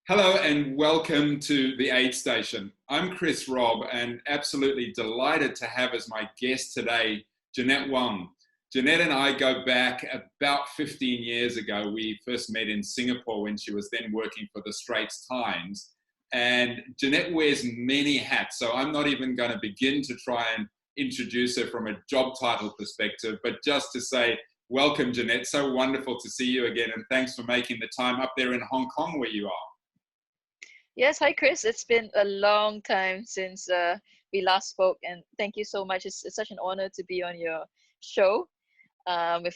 Hello and welcome to the Aid Station. I'm Chris Robb and absolutely delighted to have as my guest today, Jeanette Wang. Jeanette and I go back about 15 years ago. We first met in Singapore when she was then working for the Straits Times. And Jeanette wears many hats, so I'm not even going to begin to try and introduce her from a job title perspective, but just to say, welcome, Jeanette. So wonderful to see you again, and thanks for making the time up there in Hong Kong where you are. Yes, hi Chris. It's been a long time since we last spoke, and thank you so much. It's such an honor to be on your show. With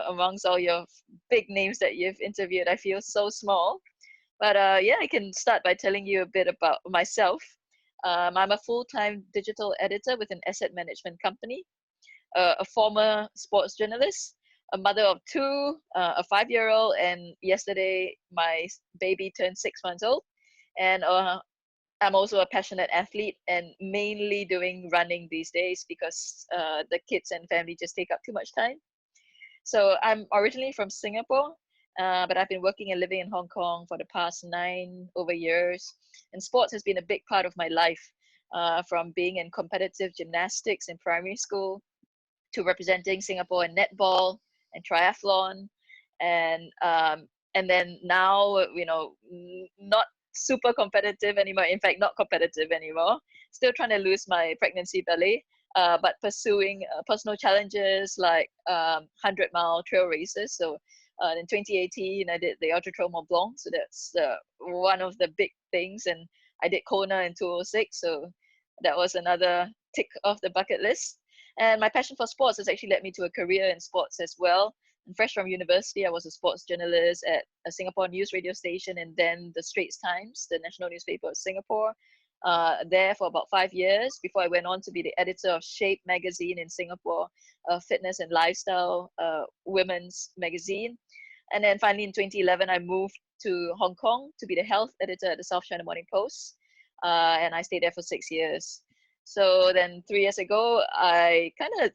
amongst all your big names that you've interviewed, I feel so small. But yeah, I can start by telling you a bit about myself. I'm a full-time digital editor with an asset management company, a former sports journalist, a mother of two, a 5-year-old, and yesterday my baby turned 6 months old. And I'm also a passionate athlete and mainly doing running these days because the kids and family just take up too much time. So I'm originally from Singapore, but I've been working and living in Hong Kong for the past 9 over years. And sports has been a big part of my life, from being in competitive gymnastics in primary school to representing Singapore in netball and triathlon, and then now not super competitive anymore. In fact, not competitive anymore. Still trying to lose my pregnancy belly, but pursuing personal challenges like 100-mile trail races. So in 2018, I did the Ultra Trail Mont Blanc. So that's one of the big things. And I did Kona in 2006. So that was another tick off the bucket list. And my passion for sports has actually led me to a career in sports as well. And fresh from university, I was a sports journalist at a Singapore news radio station and then the Straits Times, the national newspaper of Singapore, there for about 5 years before I went on to be the editor of Shape magazine in Singapore, a fitness and lifestyle women's magazine. And then finally in 2011, I moved to Hong Kong to be the health editor at the South China Morning Post. And I stayed there for 6 years. So then 3 years ago, I kind of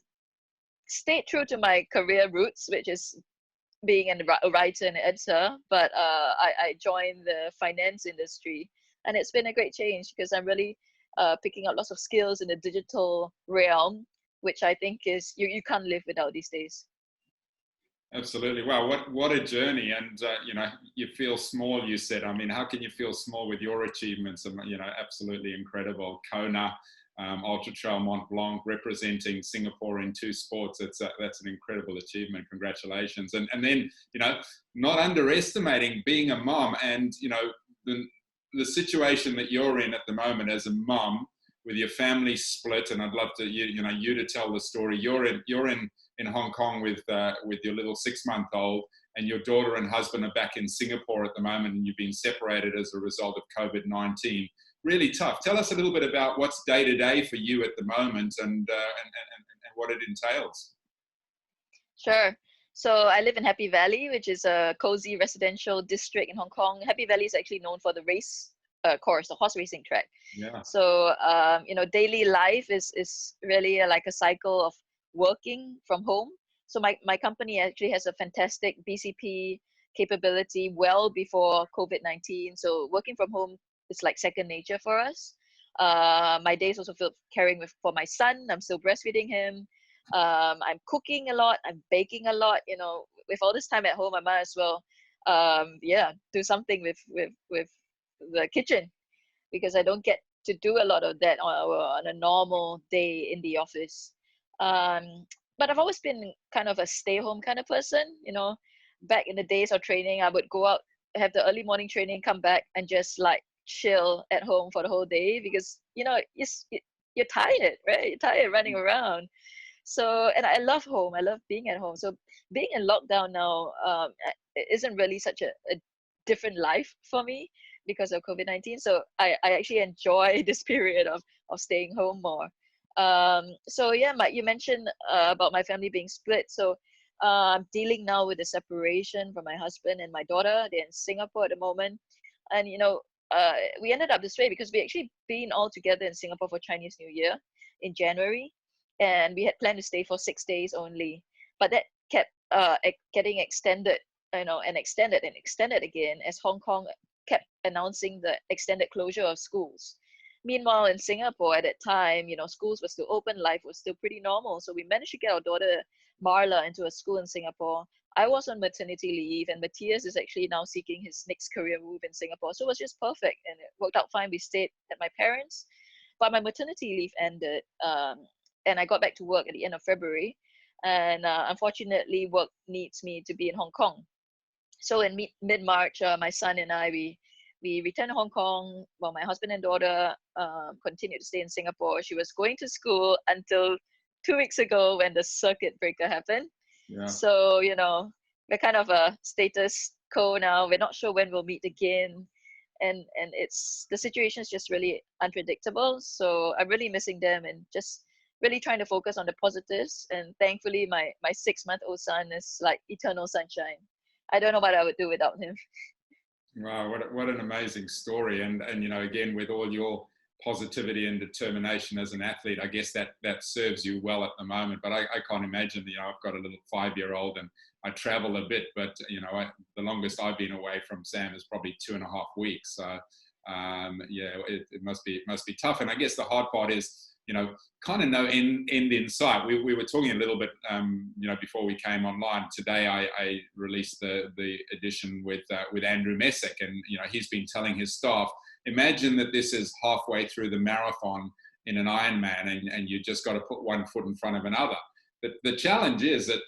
stayed true to my career roots, which is being a writer and editor, but I joined the finance industry. And it's been a great change because I'm really picking up lots of skills in the digital realm, which I think is you can't live without these days. Absolutely. Wow, what a journey. And, you feel small, you said. I mean, how can you feel small with your achievements? Absolutely incredible. Kona, Ultra Trail Mont Blanc, representing Singapore in 2 sports. That's an incredible achievement. Congratulations. And then, not underestimating being a mom and, the situation that you're in at the moment as a mom with your family split. And I'd love to, you to tell the story. You're in Hong Kong with your little 6-month-old, and your daughter and husband are back in Singapore at the moment, and you've been separated as a result of COVID-19. Really tough. Tell us a little bit about what's day to day for you at the moment and what it entails. Sure. So I live in Happy Valley, which is a cozy residential district in Hong Kong. Happy Valley is actually known for the race course, the horse racing track. Yeah. So daily life is really like a cycle of working from home. So my company actually has a fantastic BCP capability well before COVID-19. So working from home is like second nature for us. My days also filled caring for my son. I'm still breastfeeding him. I'm cooking a lot. I'm baking a lot. With all this time at home, I might as well, do something with the kitchen, because I don't get to do a lot of that on a normal day in the office. But I've always been kind of a stay-home kind of person. Back in the days of training, I would go out, have the early morning training, come back, and just like chill at home for the whole day because you're tired, right? You're tired running around. So, and I love home. I love being at home. So being in lockdown now isn't really such a different life for me because of COVID-19. So I actually enjoy this period of staying home more. So yeah, you mentioned about my family being split. So I'm dealing now with the separation from my husband and my daughter. They're in Singapore at the moment. And, we ended up this way because we actually been all together in Singapore for Chinese New Year in January. And we had planned to stay for 6 days only. But that kept getting extended, and extended again as Hong Kong kept announcing the extended closure of schools. Meanwhile, in Singapore at that time, schools were still open, life was still pretty normal. So we managed to get our daughter Marla into a school in Singapore. I was on maternity leave, and Matthias is actually now seeking his next career move in Singapore. So it was just perfect, and it worked out fine. We stayed at my parents', but my maternity leave ended, and I got back to work at the end of February. And unfortunately, work needs me to be in Hong Kong. So in mid-March, my son and I, we returned to Hong Kong while my husband and daughter continued to stay in Singapore. She was going to school until 2 weeks ago when the circuit breaker happened. Yeah. So, we're kind of a status quo now. We're not sure when we'll meet again. And the situation is just really unpredictable. So I'm really missing them and just really trying to focus on the positives. And thankfully, my 6-month-old son is like eternal sunshine. I don't know what I would do without him. Wow, what an amazing story. And again, with all your positivity and determination as an athlete, I guess that serves you well at the moment. But I can't imagine, I've got a little 5-year-old and I travel a bit, but the longest I've been away from Sam is probably 2.5 weeks. So it must be tough. And I guess the hard part is, kind of no end in sight. We were talking a little bit, before we came online. Today I released the edition with Andrew Messick, and he's been telling his staff, imagine that this is halfway through the marathon in an Ironman, and you just got to put one foot in front of another. The challenge is that,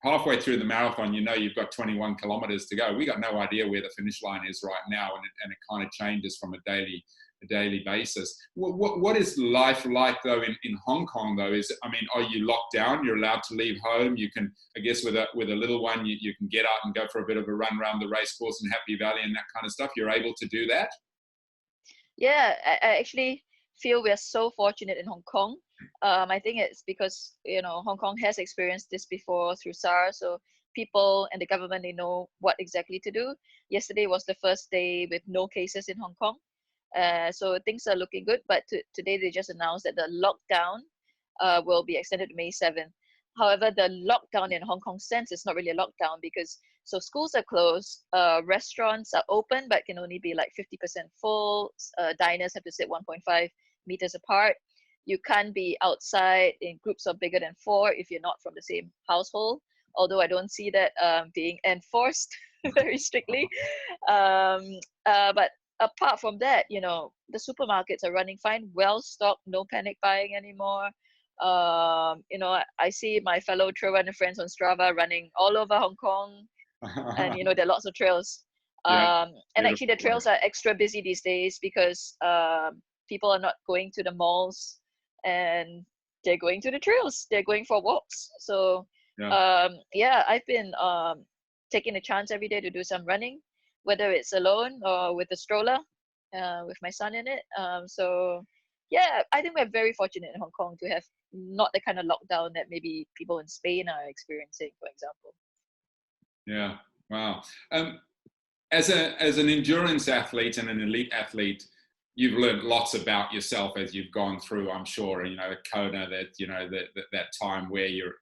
halfway through the marathon, you've got 21 kilometers to go. We got no idea where the finish line is right now, and it kind of changes from a daily basis. What is life like though in Hong Kong though? Are you locked down? You're allowed to leave home. You can, I guess, with a little one, you can get out and go for a bit of a run around the race course in Happy Valley and that kind of stuff. You're able to do that? Yeah, I actually feel we're so fortunate in Hong Kong. I think it's because Hong Kong has experienced this before through SARS, so people and the government, they know what exactly to do. Yesterday was the first day with no cases in Hong Kong. So things are looking good, but today they just announced that the lockdown will be extended to May 7th. However, the lockdown in Hong Kong sense is not really a lockdown because schools are closed, restaurants are open but can only be like 50% full. Diners have to sit 1.5 meters apart. You can't be outside in groups of bigger than 4 if you're not from the same household. Although I don't see that being enforced very strictly. But apart from that, the supermarkets are running fine, well stocked, no panic buying anymore. I see my fellow trail runner friends on Strava running all over Hong Kong, and there are lots of trails. And actually, the trails are extra busy these days because people are not going to the malls, and they're going to the trails. They're going for walks. So I've been taking a chance every day to do some running, whether it's alone or with a stroller, with my son in it. I think we're very fortunate in Hong Kong to have not the kind of lockdown that maybe people in Spain are experiencing, for example. Yeah, wow. As an endurance athlete and an elite athlete, you've learned lots about yourself as you've gone through, I'm sure, Kona, that time where you're,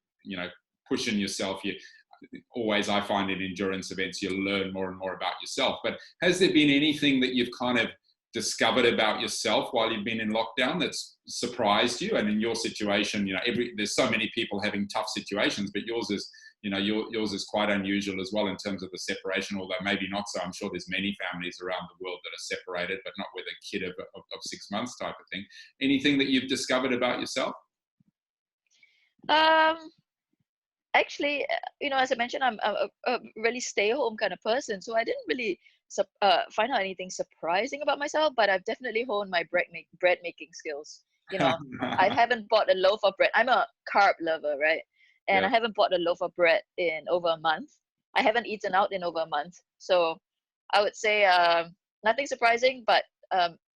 pushing yourself. I find in endurance events, you learn more and more about yourself. But has there been anything that you've kind of discovered about yourself while you've been in lockdown that's surprised you? And in your situation, there's so many people having tough situations, but yours is, yours is quite unusual as well in terms of the separation, although maybe not so. I'm sure there's many families around the world that are separated, but not with a kid of 6 months type of thing. Anything that you've discovered about yourself? Actually, as I mentioned, I'm a really stay-home kind of person, so I didn't really find out anything surprising about myself, but I've definitely honed my bread making skills. I haven't bought a loaf of bread. I'm a carb lover, right? And I haven't bought a loaf of bread in over a month. I haven't eaten out in over a month. So I would say nothing surprising, but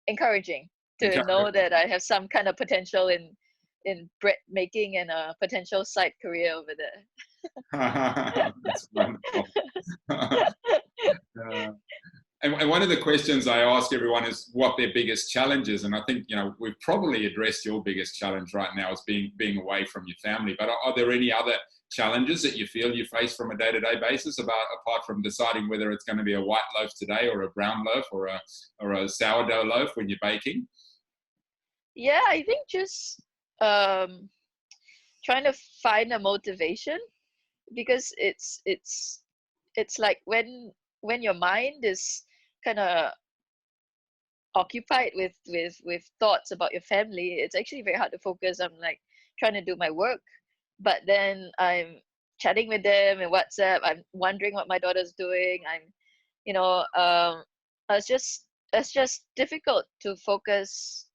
encouraging to know that I have some kind of potential in bread making and a potential side career over there. That's wonderful. And one of the questions I ask everyone is what their biggest challenge is. And I think, we've probably addressed your biggest challenge right now as being away from your family. But are there any other challenges that you feel you face from a day-to-day basis, apart from deciding whether it's going to be a white loaf today or a brown loaf or a sourdough loaf when you're baking? Yeah, I think just um, trying to find a motivation, because it's like when your mind is kind of occupied with thoughts about your family, it's actually very hard to focus. I'm like trying to do my work, but then I'm chatting with them in WhatsApp. I'm wondering what my daughter's doing. I'm, you know, it's just difficult to focus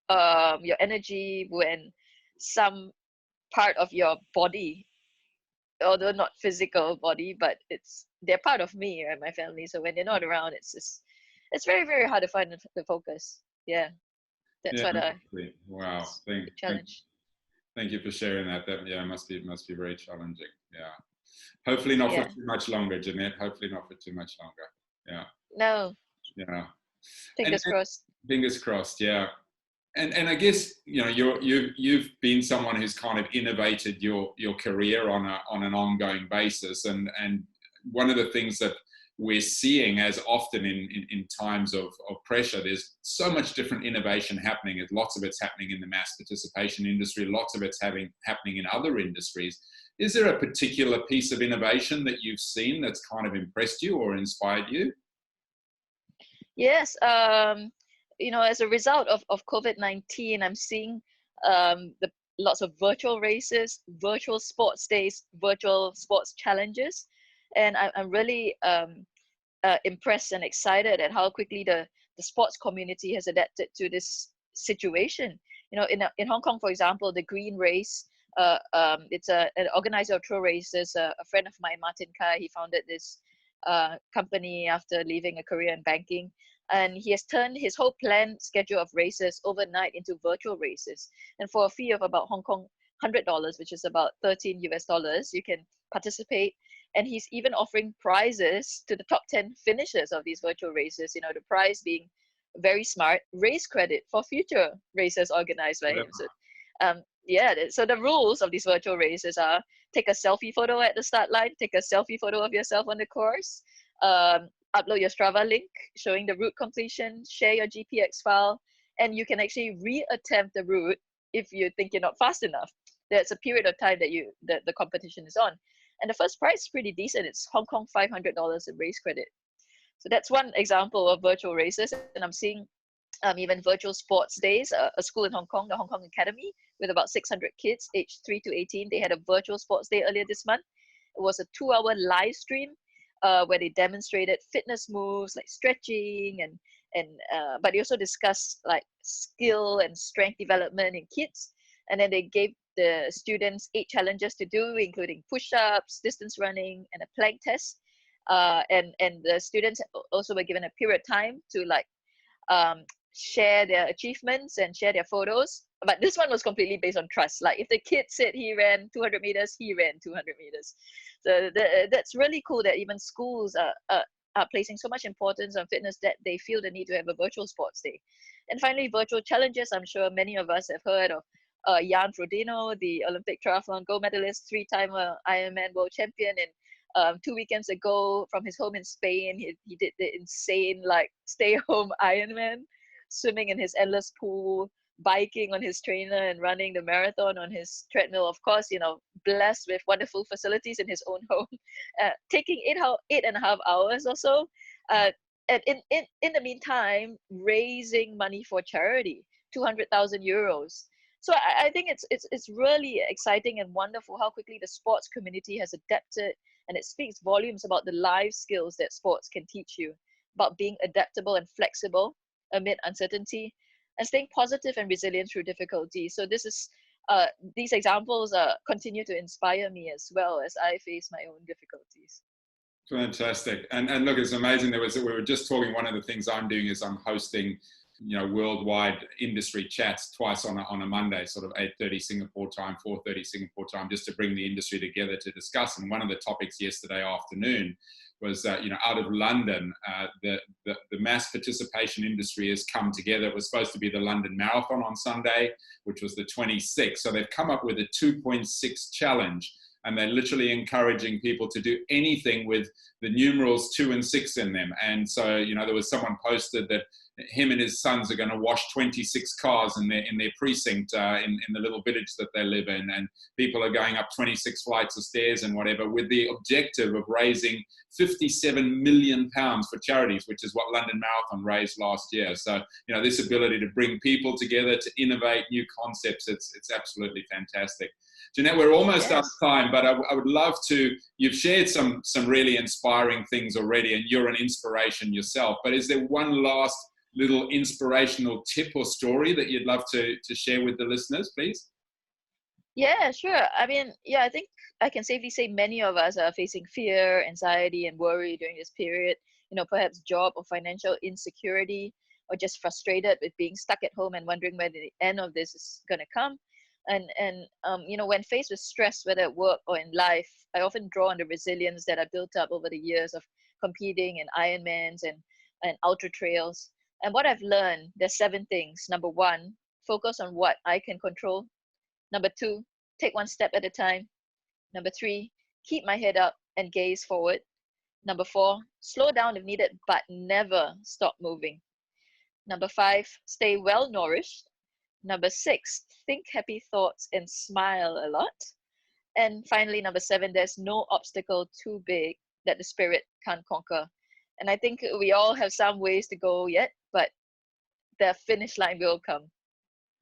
your energy when some part of your body, although not physical body, but they're part of me and my family. So when they're not around, it's very, very hard to find the focus. Yeah, that's Yeah, what wow. it's a challenge. Thank you for sharing that. Yeah, must be very challenging. Yeah. Hopefully not for Yeah. too much longer, Jeanette. Hopefully not for too much longer. Yeah. No, Yeah. fingers And crossed. fingers crossed. Yeah. And I guess, you know, you've been someone who's kind of innovated your career on an ongoing basis, and one of the things that we're seeing as often in times of pressure, there's so much different innovation happening. Lots of it's happening in the mass participation industry, lots of it's happening in other industries. Is there a particular piece of innovation that you've seen that's kind of impressed you or inspired you? Yes, as a result of COVID-19, I'm seeing the lots of virtual races, virtual sports days, virtual sports challenges, and I'm really impressed and excited at how quickly the sports community has adapted to this situation. In Hong Kong, for example, the Green Race, it's an organizer of trail races, a friend of mine, Martin Kai. He founded this company after leaving a career in banking, and he has turned his whole planned schedule of races overnight into virtual races. And for a fee of about Hong Kong $100, which is about 13 US dollars, you can participate. And he's even offering prizes to the top 10 finishers of these virtual races. The prize being very smart race credit for future races organized by him. So so the rules of these virtual races are: take a selfie photo at the start line, take a selfie photo of yourself on the course, upload your Strava link showing the route completion, share your GPX file, and you can actually reattempt the route if you think you're not fast enough. There's a period of time that the competition is on. And the first prize is pretty decent. It's Hong Kong $500 in race credit. So that's one example of virtual races. And I'm seeing even virtual sports days. A school in Hong Kong, the Hong Kong Academy, with about 600 kids aged 3 to 18. They had a virtual sports day earlier this month. It was a 2-hour live stream where they demonstrated fitness moves like stretching but they also discussed like skill and strength development in kids. And then they gave the students 8 challenges to do, including push-ups, distance running, and a plank test. And the students also were given a period of time to share their achievements and share their photos. But this one was completely based on trust. Like if the kid said he ran 200 meters, he ran 200 meters. So that's really cool that even schools are placing so much importance on fitness that they feel the need to have a virtual sports day. And finally, virtual challenges. I'm sure many of us have heard of Jan Frodeno, the Olympic triathlon gold medalist, 3-time Ironman world champion. And 2 weekends ago, from his home in Spain, he did the insane stay-home Ironman, swimming in his endless pool, biking on his trainer, and running the marathon on his treadmill. Of course, blessed with wonderful facilities in his own home, taking 8.5 hours or so. And in the meantime, raising money for charity, 200,000 euros. So I think it's really exciting and wonderful how quickly the sports community has adapted, and it speaks volumes about the life skills that sports can teach you, about being adaptable and flexible amid uncertainty, and staying positive and resilient through difficulty. So these examples continue to inspire me as well as I face my own difficulties. Fantastic. And look, it's amazing. We were just talking, one of the things I'm doing is I'm hosting worldwide industry chats twice on a Monday, sort of 8:30 Singapore time, 4:30 Singapore time, just to bring the industry together to discuss. And one of the topics yesterday afternoon was out of London, the mass participation industry has come together. It was supposed to be the London Marathon on Sunday, which was the 26th. So they've come up with a 2.6 challenge and they're literally encouraging people to do anything with the numerals 2 and 6 in them. And so, you know, there was someone posted that him and his sons are going to wash 26 cars in their precinct in the little village that they live in, and people are going up 26 flights of stairs and whatever, with the objective of raising 57 million pounds for charities, which is what London Marathon raised last year. So, you know, this ability to bring people together to innovate new concepts, it's absolutely fantastic. Jeanette, we're almost out of time, but I would love to, you've shared some really inspiring things already, and you're an inspiration yourself, but is there one last little inspirational tip or story that you'd love to share with the listeners, please? Yeah, sure. I mean, yeah, I think I can safely say many of us are facing fear, anxiety, and worry during this period. You know, perhaps job or financial insecurity, or just frustrated with being stuck at home and wondering when the end of this is going to come. And you know, when faced with stress, whether at work or in life, I often draw on the resilience that I built up over the years of competing in Ironmans and ultra trails. And what I've learned, there's 7 things. Number 1, focus on what I can control. Number 2, take one step at a time. Number 3, keep my head up and gaze forward. Number 4, slow down if needed, but never stop moving. Number 5, stay well nourished. Number 6, think happy thoughts and smile a lot. And finally, number 7, there's no obstacle too big that the spirit can't conquer. And I think we all have some ways to go yet, but the finish line will come.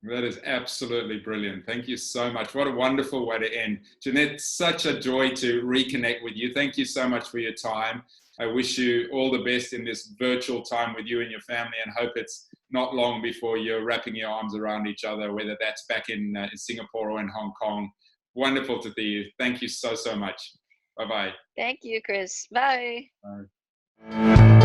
That is absolutely brilliant. Thank you so much. What a wonderful way to end. Jeanette, such a joy to reconnect with you. Thank you so much for your time. I wish you all the best in this virtual time with you and your family, and hope it's not long before you're wrapping your arms around each other, whether that's back in Singapore or in Hong Kong. Wonderful to see you. Thank you so much. Bye-bye. Thank you, Chris. Bye. Bye.